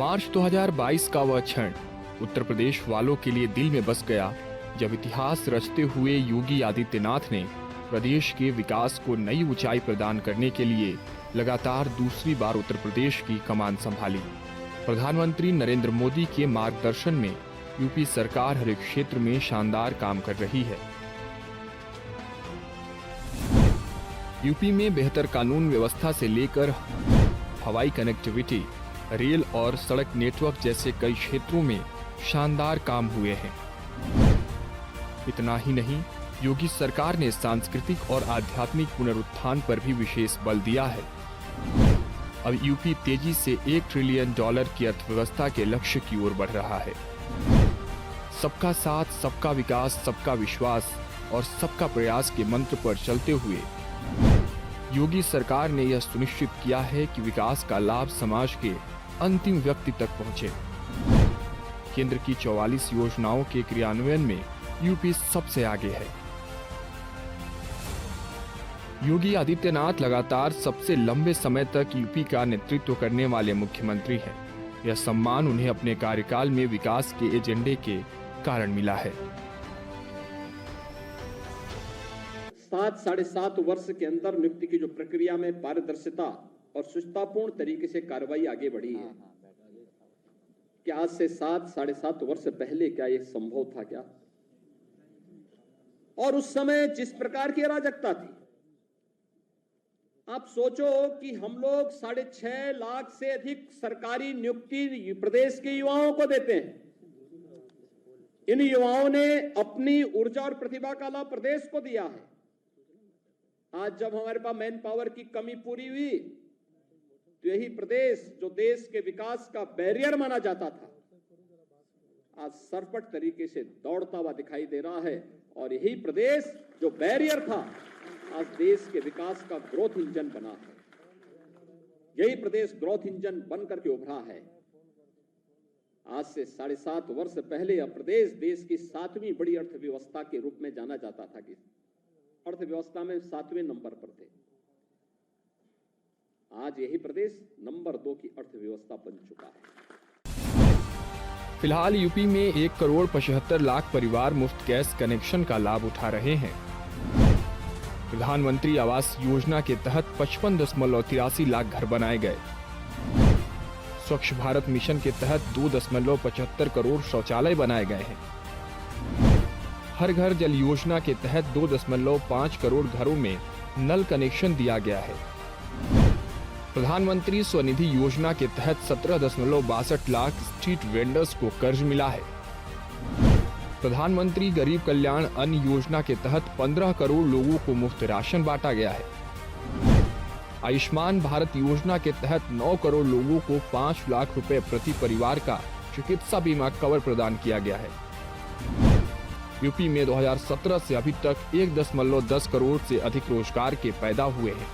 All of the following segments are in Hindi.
मार्च 2022 का वह क्षण उत्तर प्रदेश वालों के लिए दिल में बस गया जब इतिहास रचते हुए योगी आदित्यनाथ ने प्रदेश के विकास को नई ऊंचाई प्रदान करने के लिए लगातार दूसरी बार उत्तर प्रदेश की कमान संभाली। प्रधानमंत्री नरेंद्र मोदी के मार्गदर्शन में यूपी सरकार हर एक क्षेत्र में शानदार काम कर रही है। यूपी में बेहतर कानून व्यवस्था से लेकर हवाई कनेक्टिविटी, रेल और सड़क नेटवर्क जैसे कई क्षेत्रों में शानदार काम हुए हैं। इतना ही नहीं, योगी सरकार ने सांस्कृतिक और आध्यात्मिक पुनरुत्थान पर भी विशेष बल दिया है। अब यूपी तेजी से $1 ट्रिलियन की अर्थव्यवस्था के लक्ष्य की ओर बढ़ रहा है। सबका साथ, सबका विकास, सबका विश्वास और सबका प्रयास के मंत्र पर चलते हुए योगी सरकार ने यह सुनिश्चित किया है कि विकास का लाभ समाज के अंतिम व्यक्ति तक पहुंचे। केंद्र की 44 योजनाओं के क्रियान्वयन में यूपी सबसे आगे है। योगी आदित्यनाथ लगातार सबसे लंबे समय तक यूपी का नेतृत्व करने वाले मुख्यमंत्री हैं। यह सम्मान उन्हें अपने कार्यकाल में विकास के एजेंडे के कारण मिला है। 7-7.5 वर्ष के अंदर नियुक्ति की जो प्रक्रिया में पारदर्शिता और सुचितापूर्ण तरीके से कार्रवाई आगे बढ़ी है, क्या आज से 7-7.5 वर्ष पहले क्या यह संभव था क्या? और उस समय जिस प्रकार की अराजकता थी, आप सोचो कि हम लोग 6.5 लाख से अधिक सरकारी नियुक्ति प्रदेश के युवाओं को देते हैं। इन युवाओं ने अपनी ऊर्जा और प्रतिभा का लाभ प्रदेश को दिया है। आज जब हमारे पास मैन पावर की कमी पूरी हुई, तो यही प्रदेश जो देश के विकास का बैरियर माना जाता था, आज सरपट तरीके से दौड़ता हुआ दिखाई दे रहा है। और यही प्रदेश जो बैरियर था, आज देश के विकास का ग्रोथ इंजन बना है। यही प्रदेश ग्रोथ इंजन बनकर के उभरा है। आज से 7.5 वर्ष पहले यह प्रदेश देश की 7वीं बड़ी अर्थव्यवस्था के रूप में जाना जाता था कि अर्थव्यवस्था में 7वें नंबर पर थे। आज यही प्रदेश नंबर 2 की अर्थव्यवस्था बन चुका है। फिलहाल यूपी में 1,75,00,000 परिवार मुफ्त गैस कनेक्शन का लाभ उठा रहे हैं। प्रधानमंत्री आवास योजना के तहत 55.83 लाख घर बनाए गए। स्वच्छ भारत मिशन के तहत 2.75 करोड़ शौचालय बनाए गए हैं। हर घर जल योजना के तहत 2.5 करोड़ घरों में नल कनेक्शन दिया गया है। प्रधानमंत्री स्वनिधि योजना के तहत 17.62 लाख स्ट्रीट वेंडर्स को कर्ज मिला है। प्रधानमंत्री गरीब कल्याण अन्न योजना के तहत 15 करोड़ लोगों को मुफ्त राशन बांटा गया है। आयुष्मान भारत योजना के तहत 9 करोड़ लोगों को 5 लाख रुपए प्रति परिवार का चिकित्सा बीमा कवर प्रदान किया गया है। यूपी में 2017 से अभी तक 1.10 करोड़ से अधिक रोजगार के पैदा हुए हैं।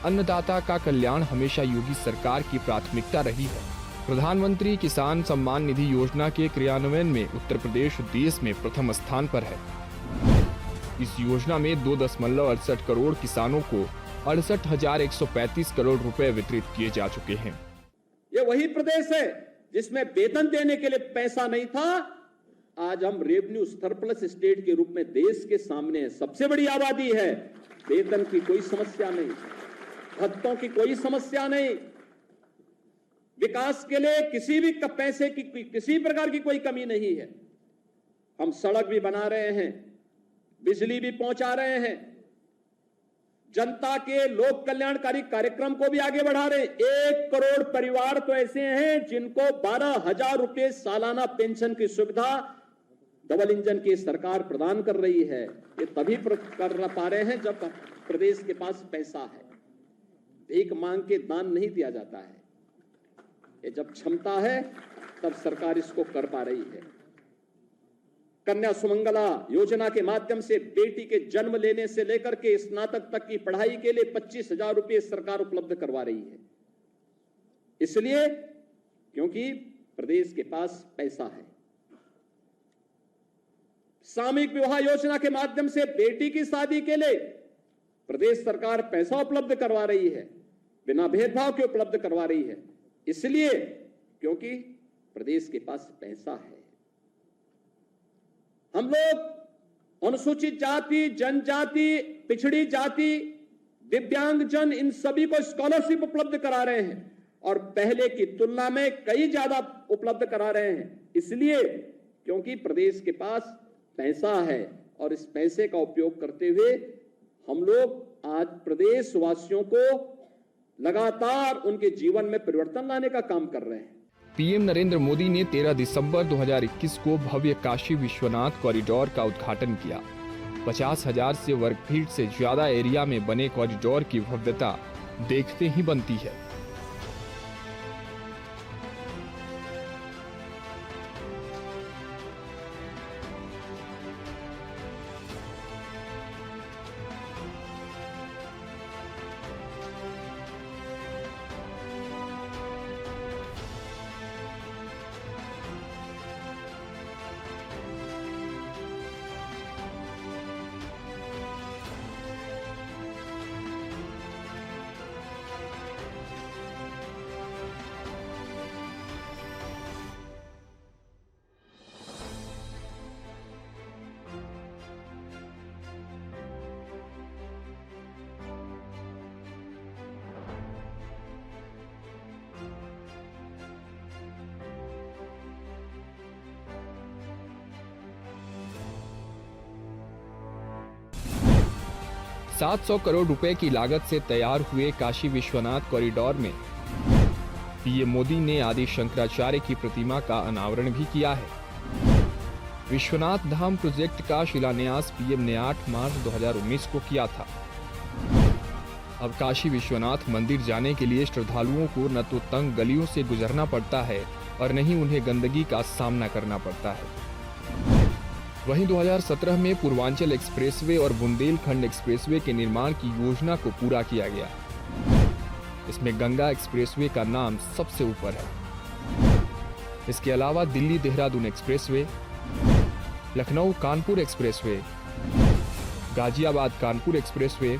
अन्नदाता का कल्याण हमेशा योगी सरकार की प्राथमिकता रही है। प्रधानमंत्री किसान सम्मान निधि योजना के क्रियान्वयन में उत्तर प्रदेश देश में प्रथम स्थान पर है। इस योजना में 2.68 करोड़ किसानों को 68,135 करोड़ रुपए वितरित किए जा चुके हैं। ये वही प्रदेश है जिसमें वेतन देने के लिए पैसा नहीं था। आज हम रेवेन्यू सरप्लस स्टेट के रूप में देश के सामने है। सबसे बड़ी आबादी है, वेतन की कोई समस्या नहीं, भत्तों की कोई समस्या नहीं, विकास के लिए किसी भी पैसे की किसी प्रकार की कोई कमी नहीं है। हम सड़क भी बना रहे हैं, बिजली भी पहुंचा रहे हैं, जनता के लोक कल्याणकारी कार्यक्रम को भी आगे बढ़ा रहे हैं। 1 करोड़ परिवार तो ऐसे हैं जिनको 12,000 रुपए सालाना पेंशन की सुविधा डबल इंजन की सरकार प्रदान कर रही है। ये तभी कर पा रहे हैं जब प्रदेश के पास पैसा है। भीख मांग के दान नहीं दिया जाता है। ये जब क्षमता है तब सरकार इसको कर पा रही है। कन्या सुमंगला योजना के माध्यम से बेटी के जन्म लेने से लेकर के स्नातक तक की पढ़ाई के लिए 25,000 रुपए सरकार उपलब्ध करवा रही है। इसलिए क्योंकि प्रदेश के पास पैसा है। सामूहिक विवाह योजना के माध्यम से बेटी की शादी के लिए प्रदेश सरकार पैसा उपलब्ध करवा रही है, बिना भेदभाव के उपलब्ध करवा रही है। इसलिए क्योंकि प्रदेश के पास पैसा है। हम लोग अनुसूचित जाति, जनजाति, पिछड़ी जाति, दिव्यांगजन, इन सभी को स्कॉलरशिप उपलब्ध करा रहे हैं और पहले की तुलना में कई ज्यादा उपलब्ध करा रहे हैं। इसलिए क्योंकि प्रदेश के पास पैसा है और इस पैसे का उपयोग करते हुए हम लोग आज प्रदेशवासियों को लगातार उनके जीवन में परिवर्तन लाने का काम कर रहे हैं। पीएम नरेंद्र मोदी ने 13 दिसंबर 2021 को भव्य काशी विश्वनाथ कॉरिडोर का उद्घाटन किया। 50,000 से वर्ग फीट से ज्यादा एरिया में बने कॉरिडोर की भव्यता देखते ही बनती है। ₹700 करोड़ रुपए की लागत से तैयार हुए काशी विश्वनाथ कॉरिडोर में पीएम मोदी ने आदि शंकराचार्य की प्रतिमा का अनावरण भी किया है। विश्वनाथ धाम प्रोजेक्ट का शिलान्यास पीएम ने 8 मार्च 2019 को किया था। अब काशी विश्वनाथ मंदिर जाने के लिए श्रद्धालुओं को न तो तंग गलियों से गुजरना पड़ता है और न ही उन्हें गंदगी का सामना करना पड़ता है। वहीं 2017 में पूर्वांचल एक्सप्रेसवे और बुंदेलखंड एक्सप्रेसवे के निर्माण की योजना को पूरा किया गया। इसमें गंगा एक्सप्रेसवे का नाम सबसे ऊपर है। इसके अलावा Delhi Dehradun expressway, Lucknow Kanpur expressway, Ghaziabad Kanpur expressway,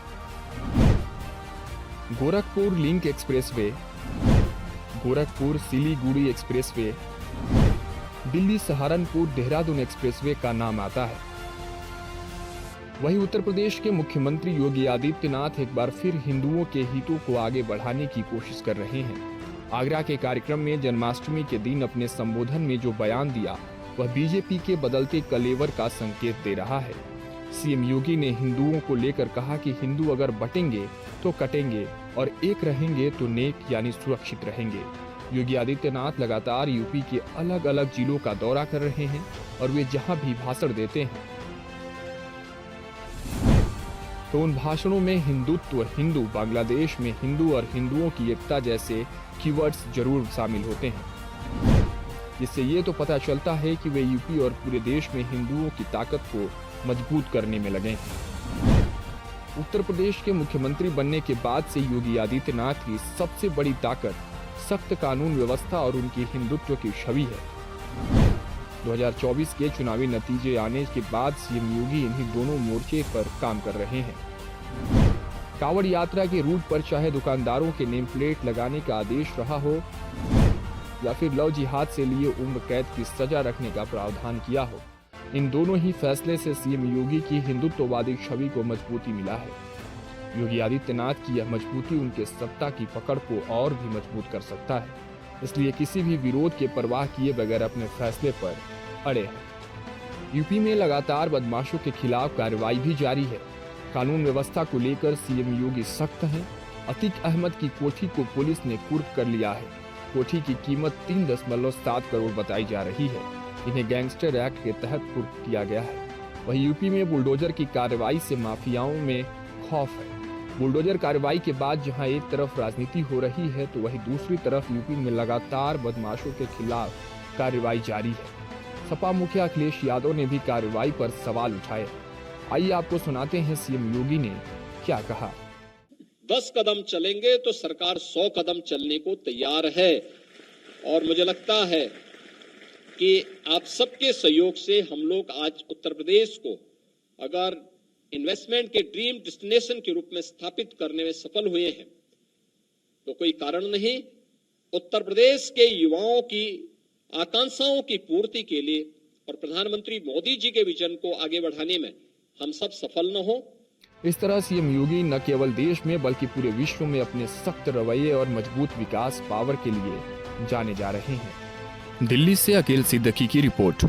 Gorakhpur link expressway, Gorakhpur Siliguri expressway, Delhi Saharanpur Dehradun expressway का नाम आता है। वहीं उत्तर प्रदेश के मुख्यमंत्री योगी आदित्यनाथ एक बार फिर हिंदुओं के हितों को आगे बढ़ाने की कोशिश कर रहे हैं। आगरा के कार्यक्रम में जन्माष्टमी के दिन अपने संबोधन में जो बयान दिया वह बीजेपी के बदलते कलेवर का संकेत दे रहा है। सीएम योगी ने हिंदुओं को लेकर कहा कि हिंदू अगर बटेंगे तो कटेंगे और एक रहेंगे तो नेक यानी सुरक्षित रहेंगे। योगी आदित्यनाथ लगातार यूपी के अलग अलग जिलों का दौरा कर रहे हैं और वे जहां भी भाषण देते हैं तो उन भाषणों में हिंदुत्व, हिंदू, बांग्लादेश में हिंदू और हिंदुओं की एकता जैसे कीवर्ड्स जरूर शामिल होते हैं, जिससे ये तो पता चलता है कि वे यूपी और पूरे देश में हिंदुओं की ताकत को मजबूत करने में लगे हैं। उत्तर प्रदेश के मुख्यमंत्री बनने के बाद से योगी आदित्यनाथ की सबसे बड़ी ताकत सख्त कानून व्यवस्था और उनकी हिंदुत्व की छवि है। 2024 के चुनावी नतीजे आने के बाद सीएम योगी इन्हीं दोनों मोर्चे पर काम कर रहे हैं। कांवड़ यात्रा के रूट पर चाहे दुकानदारों के नेम प्लेट लगाने का आदेश रहा हो या फिर लव जिहाद से लिए उम्र कैद की सजा रखने का प्रावधान किया हो, इन दोनों ही फैसले से सीएम योगी की हिंदुत्ववादी छवि को मजबूती मिला है। योगी आदित्यनाथ की यह मजबूती उनके सत्ता की पकड़ को और भी मजबूत कर सकता है, इसलिए किसी भी विरोध के परवाह किए बगैर अपने फैसले पर अड़े हैं। यूपी में लगातार बदमाशों के खिलाफ कार्रवाई भी जारी है। कानून व्यवस्था को लेकर सीएम योगी सख्त हैं। अतीक अहमद की कोठी को पुलिस ने कुर्क कर लिया है। कोठी की कीमत 3.7 करोड़ बताई जा रही है। इन्हें गैंगस्टर एक्ट के तहत कुर्क किया गया है। वहीं यूपी में बुलडोजर की कार्रवाई से माफियाओं में खौफ है। बुलडोजर कार्रवाई के बाद जहां एक तरफ राजनीति हो रही है तो वहीं दूसरी तरफ यूपी में लगातार बदमाशों के खिलाफ कार्रवाई जारी है। सपा मुखिया अखिलेश यादव ने भी कार्रवाई पर सवाल उठाए। आइए आपको सुनाते हैं सीएम योगी ने क्या कहा। 10 कदम चलेंगे तो सरकार 100 कदम चलने को तैयार है और मुझे लगता है कि आप सबके सहयोग से हम लोग आज उत्तर प्रदेश को अगर इन्वेस्टमेंट के ड्रीम डेस्टिनेशन के रूप में स्थापित करने में सफल हुए हैं तो कोई कारण नहीं उत्तर प्रदेश के युवाओं की आकांक्षाओं की पूर्ति के लिए और प्रधानमंत्री मोदी जी के विजन को आगे बढ़ाने में हम सब सफल न हो। इस तरह सीएम योगी न केवल देश में बल्कि पूरे विश्व में अपने सख्त रवैये और मजबूत विकास पावर के लिए जाने जा रहे हैं। दिल्ली से अकील सिद्दीकी की रिपोर्ट।